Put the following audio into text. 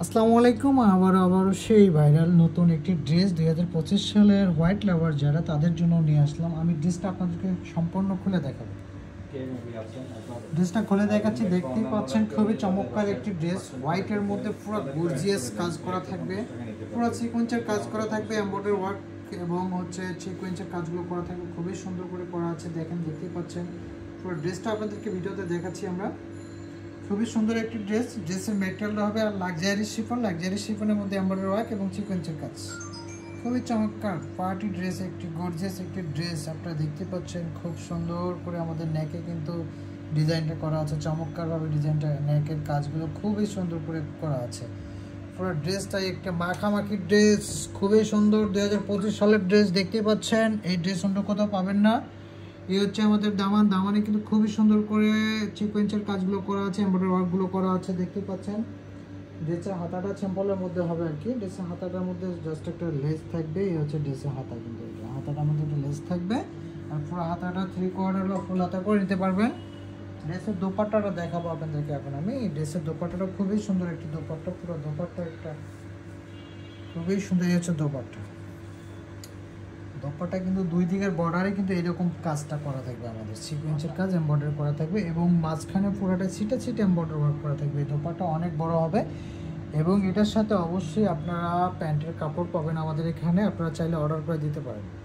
আসসালামু আলাইকুম। আবারও সেই ভাইরাল নতুন একটি ড্রেস 2025 সালের হোয়াইট লাভার যারা তাদের জন্য নিয়ে আসলাম। আমি ড্রেসটা আপনাদেরকে সম্পূর্ণ খুলে দেখাবো। ড্রেসটা খুলে দেখাচ্ছি, দেখতেই পাচ্ছেন খুবই চমৎকার একটি ড্রেস। হোয়াইটের মধ্যে পুরো গর্জিয়াস কাজ করা থাকবে, পুরো সিকোয়েন্সের কাজ করা থাকবে, এমব্রয়ডারি ওয়ার্ক এবং সিকোয়েন্সের কাজগুলো করা থাকবে, খুবই সুন্দর করে করা আছে। দেখতেই পাচ্ছেন পুরো ড্রেসটা আপনাদেরকে ভিডিওতে দেখাচ্ছি আমরা। খুবই সুন্দর একটি ড্রেসের মেটেরিয়ালটা হবে আর লাক্সারি শিফনের মধ্যে এমব্রয়ডারি ওয়ার্ক এবং সিকোয়েন্সের কাজ। খুবই চমৎকার পার্টি ড্রেস, একটি গর্জিয়াস একটি ড্রেস আপনারা দেখতে পাচ্ছেন। খুব সুন্দর করে আমাদের নেকে কিন্তু ডিজাইনটা করা আছে, চমৎকারভাবে ডিজাইনটা, নেকের কাজগুলো খুবই সুন্দর করে করা আছে। পুরো ড্রেসটাই একটা মাখামাখি ড্রেস, খুবই সুন্দর। 2025 সালের ড্রেস দেখতেই পাচ্ছেন। এই ড্রেস অন্য কোথাও পাবেন না। এই হচ্ছে আমাদের দামানে কিন্তু খুবই সুন্দর করে সিকোয়েন্সের কাজগুলো করা আছে, এমব্রয়ডারি ওয়ার্কগুলো করা আছে, দেখতে পাচ্ছেন। ড্রেসের হাতাটা সিম্পলের মধ্যে হবে আর কি। ড্রেসের হাতাটার মধ্যে জাস্ট একটা লেস থাকবে। এই হচ্ছে ড্রেসের হাতা, কিন্তু হাতাটার মধ্যে একটা লেস থাকবে আর পুরো হাতাটা 3/4 বা ফুল হাতা করে নিতে পারবেন। ড্রেসের দোপাট্টাটা দেখাবো আপনাদেরকে এখন আমি। ড্রেসের দোপাট্টাটা খুবই সুন্দর একটি দোপাট্টা, পুরো দোপাট্টা একটা খুবই সুন্দর। হচ্ছে দোপাট্টা কিন্তু দুই দিকের বর্ডারে কিন্তু এরকম কাজটা করা থাকবে, আমাদের সিকোয়েন্সের কাজ এমব্রয়ডারি করা থাকবে এবং মাঝখানে পুরোটা ছিটে এমব্রয়ডারি ওয়ার্ক করা থাকবে। এই দোপাট্টা অনেক বড় হবে এবং এটার সাথে অবশ্যই আপনারা প্যান্টের কাপড় পাবেন আমাদের এখানে। আপনারা চাইলে অর্ডার করে দিতে পারেন।